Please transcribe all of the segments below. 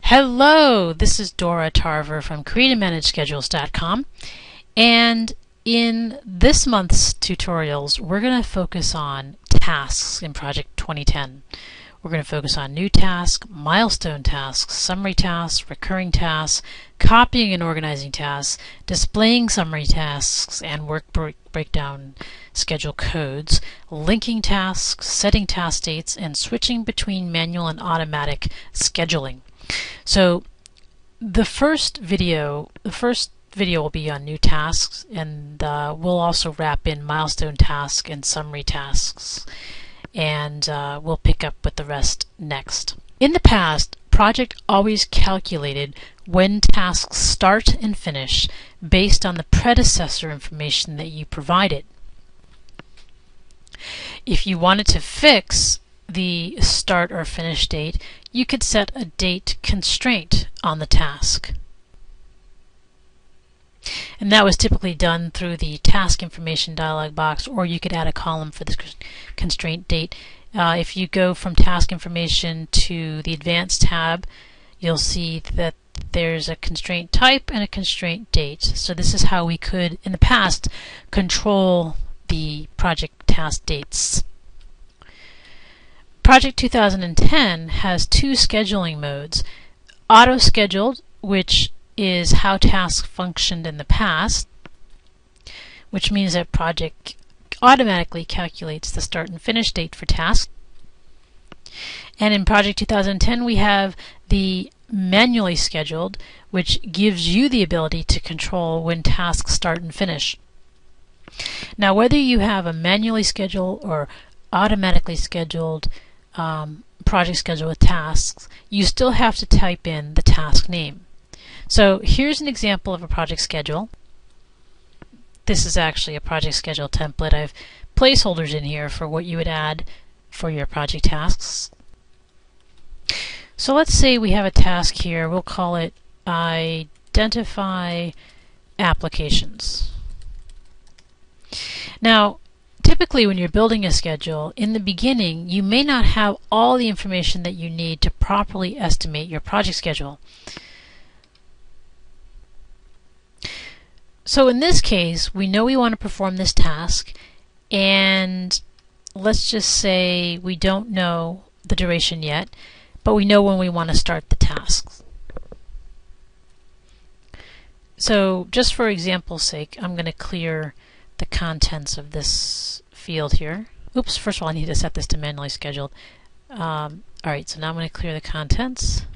Hello, this is Dora Tarver from createandmanageschedules.com, and in this month's tutorials we're going to focus on tasks in Project 2010. We're going to focus on new tasks, milestone tasks, summary tasks, recurring tasks, copying and organizing tasks, displaying summary tasks and work breakdown schedule codes, linking tasks, setting task dates, and switching between manual and automatic scheduling. So the first video will be on new tasks, and we'll also wrap in milestone tasks and summary tasks, and we'll pick up with the rest next. In the past, Project always calculated when tasks start and finish based on the predecessor information that you provided. If you wanted to fix the start or finish date, you could set a date constraint on the task. And that was typically done through the task information dialog box, or you could add a column for the constraint date. If you go from task information to the advanced tab, you'll see that there's a constraint type and a constraint date. So this is how we could, in the past, control the project task dates. Project 2010 has two scheduling modes: auto-scheduled, which is how tasks functioned in the past, which means that Project automatically calculates the start and finish date for tasks. And in Project 2010 we have the manually scheduled, which gives you the ability to control when tasks start and finish. Now, whether you have a manually scheduled or automatically scheduled project schedule with tasks, you still have to type in the task name. So here's an example of a project schedule. This is actually a project schedule template. I've placeholders in here for what you would add for your project tasks. So let's say we have a task here. We'll call it Identify Applications. Now, typically when you're building a schedule, in the beginning you may not have all the information that you need to properly estimate your project schedule. So in this case, we know we want to perform this task, and let's just say we don't know the duration yet, but we know when we want to start the task. So just for example's sake, I'm going to clear the contents of this field here. Oops, first of all I need to set this to manually scheduled. Alright, so now I'm going to clear the contents,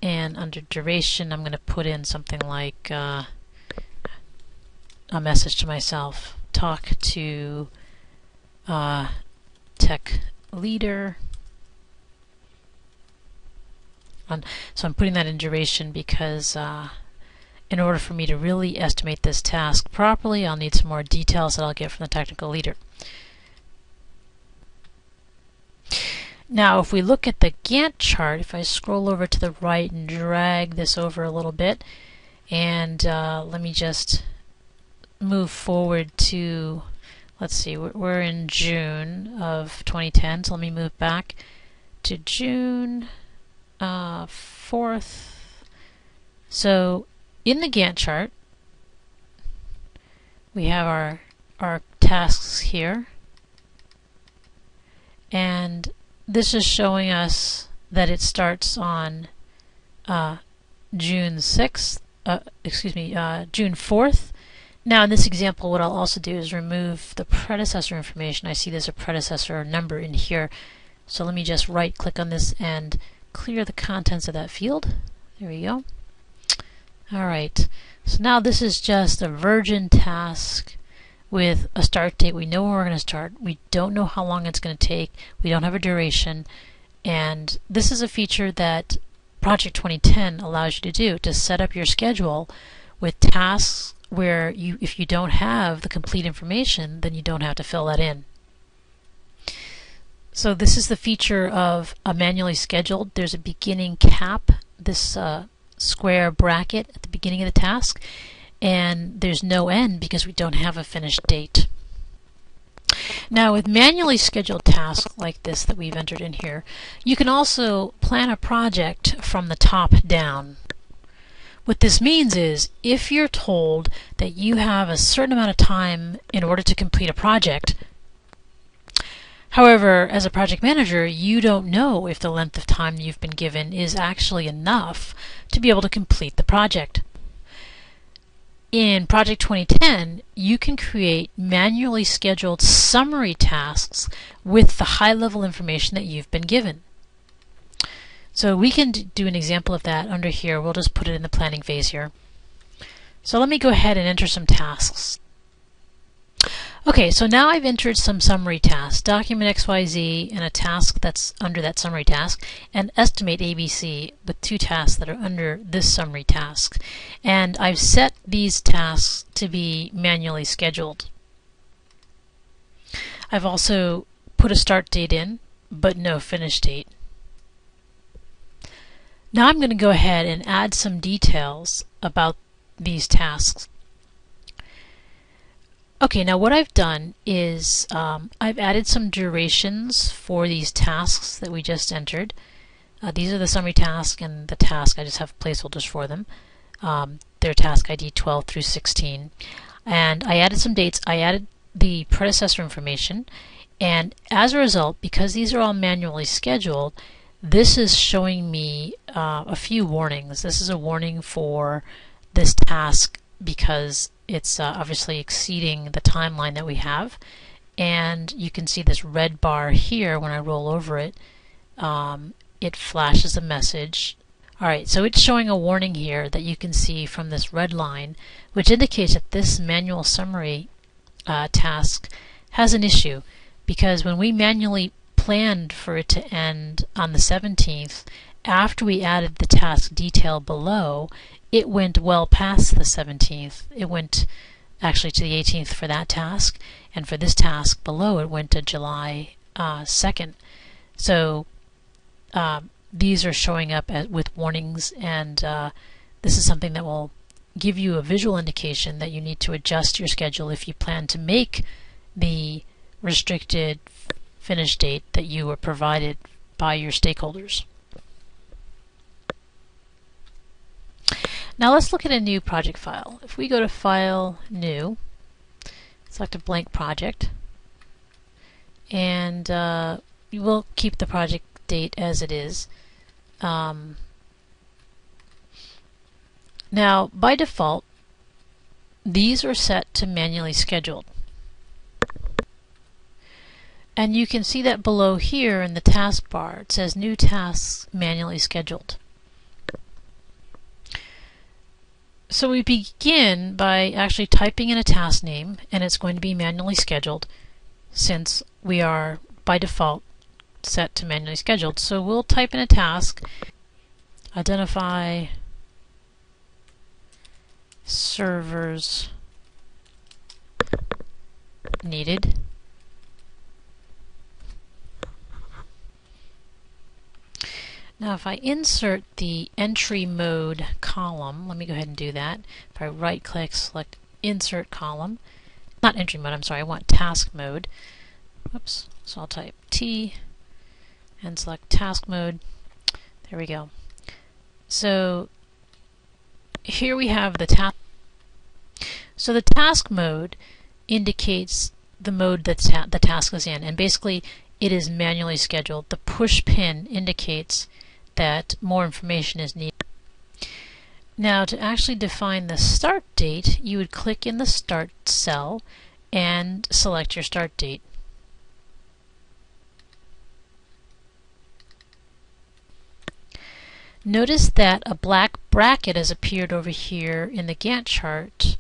and under duration I'm going to put in something like a message to myself: talk to tech leader. So I'm putting that in duration because in order for me to really estimate this task properly, I'll need some more details that I'll get from the technical leader. Now, if we look at the Gantt chart, if I scroll over to the right and drag this over a little bit, and let me just move forward to, let's see, we're in June of 2010, so let me move back to June 4th. So in the Gantt chart, we have our tasks here, and this is showing us that it starts on June 6th, June 4th. Now in this example, what I'll also do is remove the predecessor information. I see there's a predecessor number in here, so let me just right click on this and clear the contents of that field. There we go. Alright, so now this is just a virgin task with a start date. We know when we're going to start. We don't know how long it's going to take. We don't have a duration. And this is a feature that Project 2010 allows you to do, to set up your schedule with tasks where if you don't have the complete information, then you don't have to fill that in. So this is the feature of a manually scheduled. There's a beginning cap, this square bracket at the beginning of the task, and there's no end because we don't have a finished date. Now with manually scheduled tasks like this that we've entered in here, you can also plan a project from the top down. What this means is if you're told that you have a certain amount of time in order to complete a project, however, as a project manager, you don't know if the length of time you've been given is actually enough to be able to complete the project. In Project 2010, you can create manually scheduled summary tasks with the high-level information that you've been given. So we can do an example of that under here. We'll just put it in the planning phase here. So let me go ahead and enter some tasks. Okay, so now I've entered some summary tasks, document XYZ and a task that's under that summary task, and estimate ABC with two tasks that are under this summary task. And I've set these tasks to be manually scheduled. I've also put a start date in, but no finish date. Now I'm going to go ahead and add some details about these tasks. Okay, now what I've done is I've added some durations for these tasks that we just entered. These are the summary task and the task. I just have placeholders for them. They're task ID 12 through 16. And I added some dates. I added the predecessor information. And as a result, because these are all manually scheduled, this is showing me a few warnings. This is a warning for this task because it's obviously exceeding the timeline that we have. And you can see this red bar here when I roll over it. It flashes a message. Alright, so it's showing a warning here that you can see from this red line, which indicates that this manual summary task has an issue, because when we manually planned for it to end on the 17th, after we added the task detail below, it went well past the 17th. It went actually to the 18th for that task, and for this task below it went to July 2nd. So these are showing up with warnings, and this is something that will give you a visual indication that you need to adjust your schedule if you plan to make the restricted finish date that you were provided by your stakeholders. Now let's look at a new project file. If we go to File, New, select a blank project, and we will keep the project date as it is. Now, by default, these are set to manually scheduled. And you can see that below here in the taskbar, it says New Tasks Manually Scheduled. So we begin by actually typing in a task name, and it's going to be manually scheduled since we are, by default, set to manually scheduled. So we'll type in a task, identify servers needed. Now if I insert the entry mode column, let me go ahead and do that. If I right click, select insert column, not entry mode, I'm sorry, I want task mode. Oops, so I'll type T and select task mode. There we go. So here we have the task. So the task mode indicates the mode that the task is in, and basically it is manually scheduled. The push pin indicates that more information is needed. Now to actually define the start date, you would click in the start cell and select your start date. Notice that a black bracket has appeared over here in the Gantt chart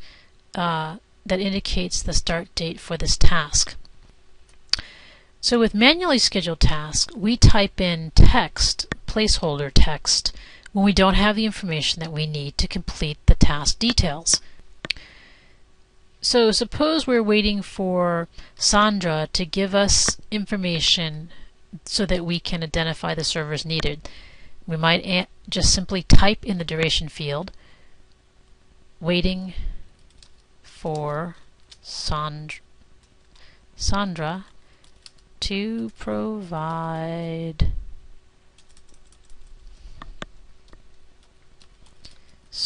that indicates the start date for this task. So with manually scheduled tasks, we type in text, placeholder text, when we don't have the information that we need to complete the task details. So suppose we're waiting for Sandra to give us information so that we can identify the servers needed. We might just simply type in the duration field, waiting for Sandra to provide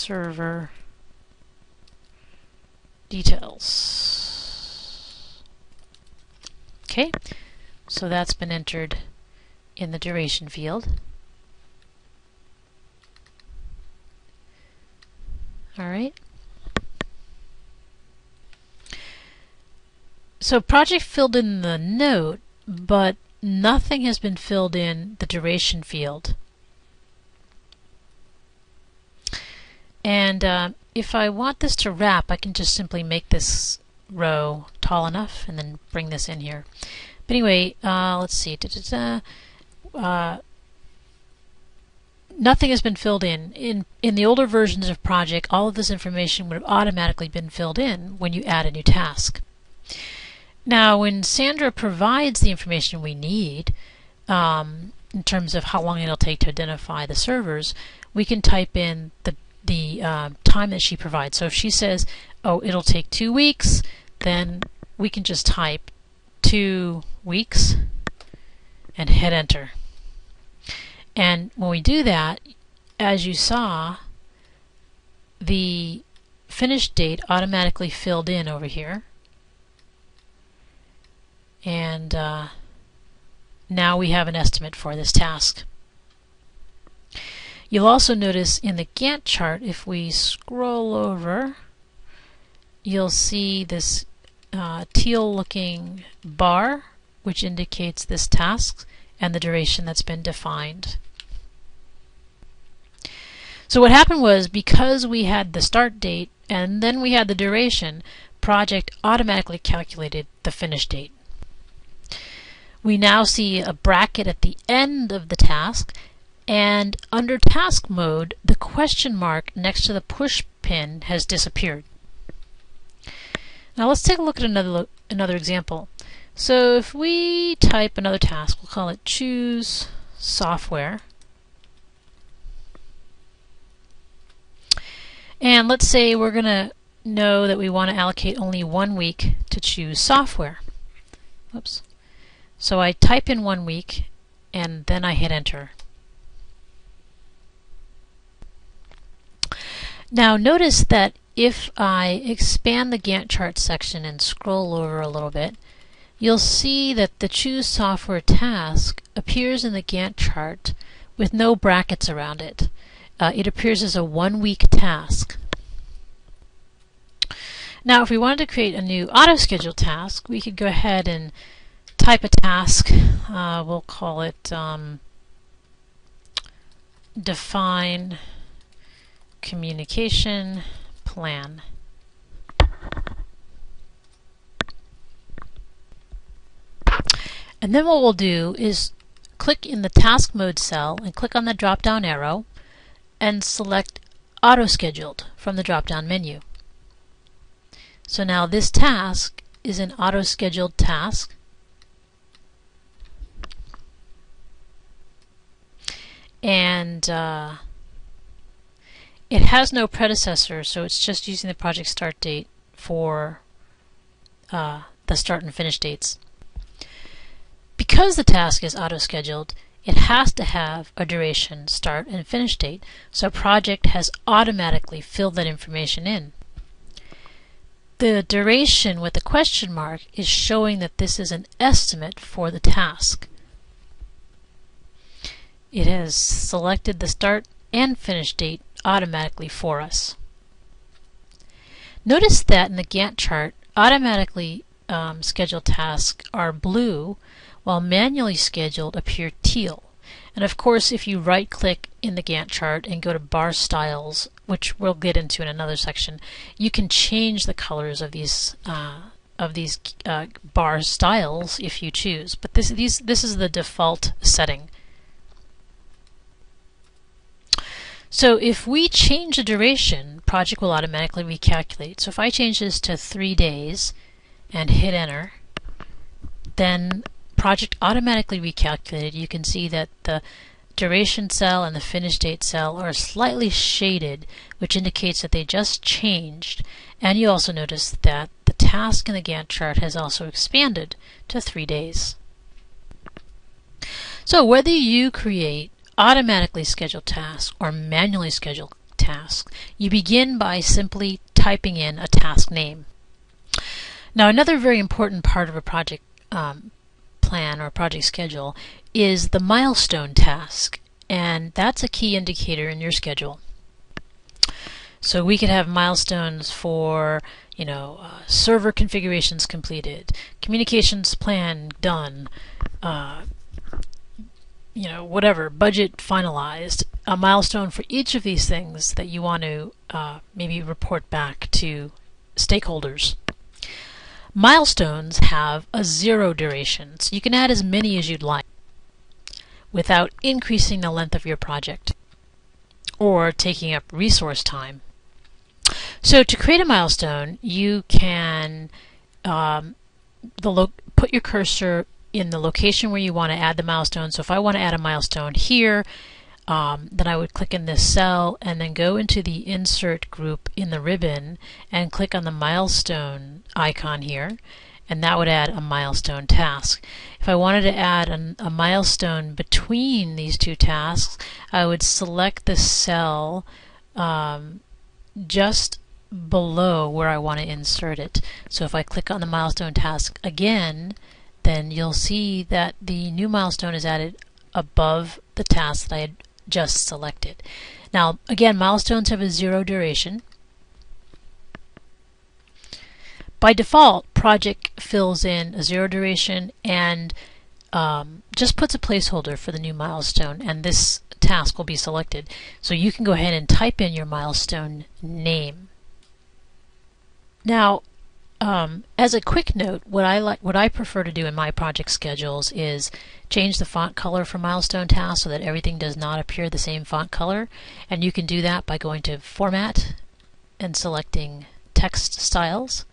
server details. Okay, so that's been entered in the duration field. All right. So project filled in the note, but nothing has been filled in the duration field. And if I want this to wrap, I can just simply make this row tall enough and then bring this in here. But anyway, let's see. Nothing has been filled in. In the older versions of project, all of this information would have automatically been filled in when you add a new task. Now, when Sandra provides the information we need, in terms of how long it'll take to identify the servers, we can type in the time that she provides. So if she says, oh, it'll take 2 weeks, then we can just type 2 weeks and hit enter. And when we do that, as you saw, the finish date automatically filled in over here. And now we have an estimate for this task. You'll also notice in the Gantt chart, if we scroll over, you'll see this teal looking bar, which indicates this task and the duration that's been defined. So what happened was, because we had the start date and then we had the duration, project automatically calculated the finish date. We now see a bracket at the end of the task, and under task mode, the question mark next to the push pin has disappeared. Now let's take a look at another example. So if we type another task, we'll call it choose software. And let's say we're going to know that we want to allocate only 1 week to choose software. Whoops. So I type in 1 week and then I hit enter. Now notice that if I expand the Gantt chart section and scroll over a little bit, you'll see that the choose software task appears in the Gantt chart with no brackets around it. It appears as a 1 week task. Now if we wanted to create a new auto schedule task, we could go ahead and type a task. We'll call it define communication plan. And then what we'll do is click in the task mode cell and click on the drop down arrow and select auto scheduled from the drop down menu. So now this task is an auto scheduled task. And it has no predecessor, so it's just using the project start date for the start and finish dates. Because the task is auto-scheduled, it has to have a duration, start and finish date, so project has automatically filled that information in. The duration with the question mark is showing that this is an estimate for the task. It has selected the start and finish date automatically for us. Notice that in the Gantt chart, automatically scheduled tasks are blue, while manually scheduled appear teal. And of course, if you right-click in the Gantt chart and go to bar styles, which we'll get into in another section, you can change the colors of these bar styles if you choose. But this is the default setting. So if we change the duration, project will automatically recalculate. So if I change this to 3 days and hit enter, then project automatically recalculated. You can see that the duration cell and the finish date cell are slightly shaded, which indicates that they just changed. And you also notice that the task in the Gantt chart has also expanded to 3 days. So whether you create automatically scheduled tasks or manually scheduled task. You begin by simply typing in a task name. Now, another very important part of a project plan or project schedule is the milestone task, and that's a key indicator in your schedule. So we could have milestones for, server configurations completed, communications plan done, whatever, budget finalized, a milestone for each of these things that you want to maybe report back to stakeholders. Milestones have a 0 duration, so you can add as many as you'd like without increasing the length of your project or taking up resource time. So to create a milestone, you can put your cursor in the location where you want to add the milestone. So if I want to add a milestone here, then I would click in this cell and then go into the Insert group in the ribbon and click on the milestone icon here, and that would add a milestone task. If I wanted to add a milestone between these two tasks, I would select the cell just below where I want to insert it. So if I click on the milestone task again, then you'll see that the new milestone is added above the task that I had just selected. Now, again, milestones have a 0 duration. By default, project fills in a 0 duration and just puts a placeholder for the new milestone, and this task will be selected. So you can go ahead and type in your milestone name. Now, as a quick note, what I prefer to do in my project schedules is change the font color for milestone tasks so that everything does not appear the same font color, and you can do that by going to Format and selecting Text Styles,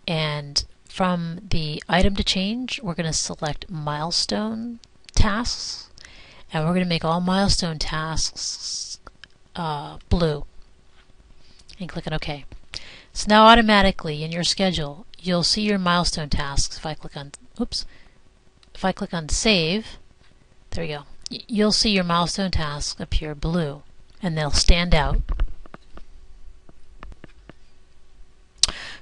and from the item to change we're going to select Milestone Tasks, and we're going to make all milestone tasks blue, and click on OK. So now automatically in your schedule you'll see your milestone tasks. If I click on Save, there we go. You'll see your milestone tasks appear blue, and they'll stand out.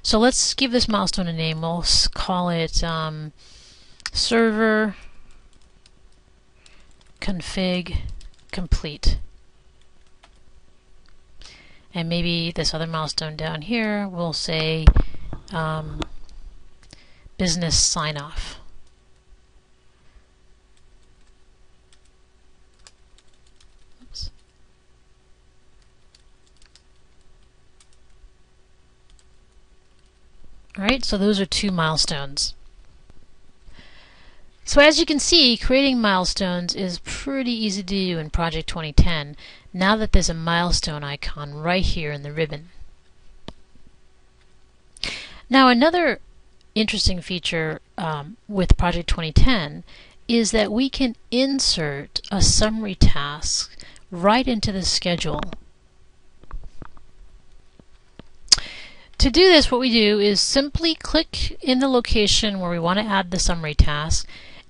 So let's give this milestone a name. We'll call it Server Config Complete. And maybe this other milestone down here will say Business Sign Off. Oops. Alright, so those are 2 milestones. So as you can see, creating milestones is pretty easy to do in Project 2010 now that there's a milestone icon right here in the ribbon. Now another interesting feature with Project 2010 is that we can insert a summary task right into the schedule. To do this, what we do is simply click in the location where we want to add the summary task,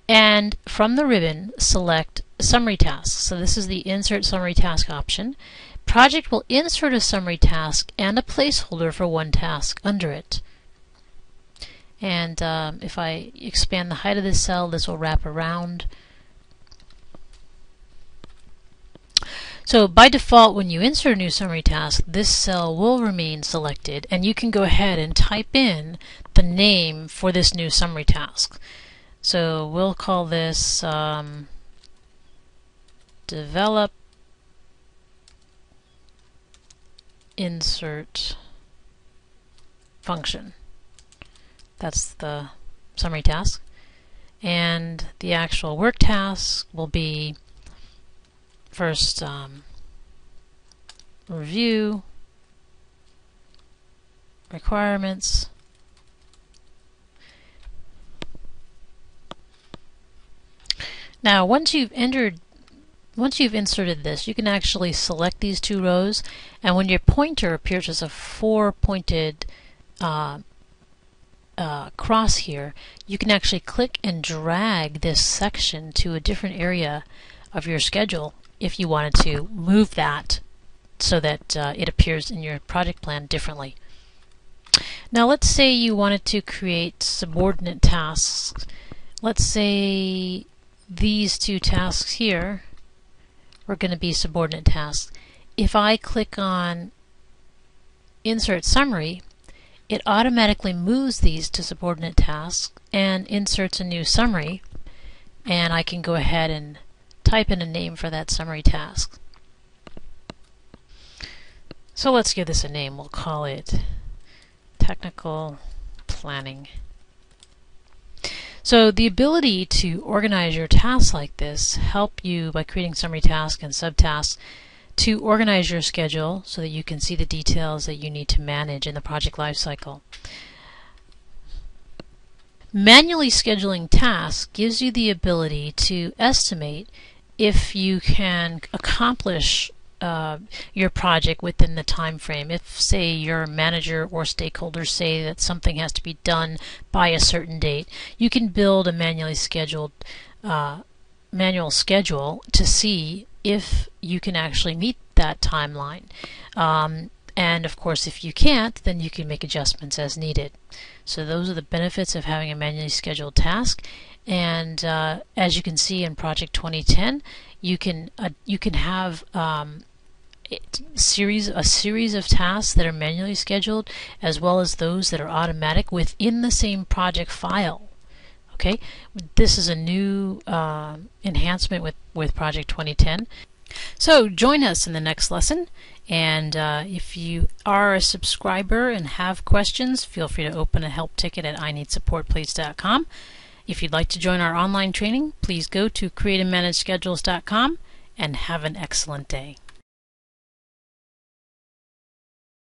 and from the ribbon select Summary Tasks. So this is the Insert Summary Task option. Project will insert a summary task and a placeholder for one task under it. And if I expand the height of this cell, this will wrap around. So by default, when you insert a new summary task, this cell will remain selected, and you can go ahead and type in the name for this new summary task. So we'll call this Develop Insert Function. That's the summary task. And the actual work task will be first review requirements, now once you've inserted this, you can actually select these 2 rows, and when your pointer appears as a 4-pointed cross here, you can actually click and drag this section to a different area of your schedule if you wanted to move that so that it appears in your project plan differently. Now let's say you wanted to create subordinate tasks. Let's say these two tasks here were going to be subordinate tasks. If I click on Insert Summary, it automatically moves these to subordinate tasks and inserts a new summary, and I can go ahead and type in a name for that summary task. So let's give this a name. We'll call it Technical Planning. So the ability to organize your tasks like this help you by creating summary tasks and subtasks to organize your schedule so that you can see the details that you need to manage in the project lifecycle. Manually scheduling tasks gives you the ability to estimate if you can accomplish your project within the time frame. If, say, your manager or stakeholders say that something has to be done by a certain date, you can build a manual schedule to see if you can actually meet that timeline. And of course, if you can't, then you can make adjustments as needed. So those are the benefits of having a manually scheduled task. And as you can see in Project 2010, you can have a series of tasks that are manually scheduled, as well as those that are automatic within the same project file. Okay, this is a new enhancement with Project 2010. So join us in the next lesson, and if you are a subscriber and have questions, feel free to open a help ticket at ineedsupportplease.com. If you'd like to join our online training, please go to createandmanageschedules.com and have an excellent day.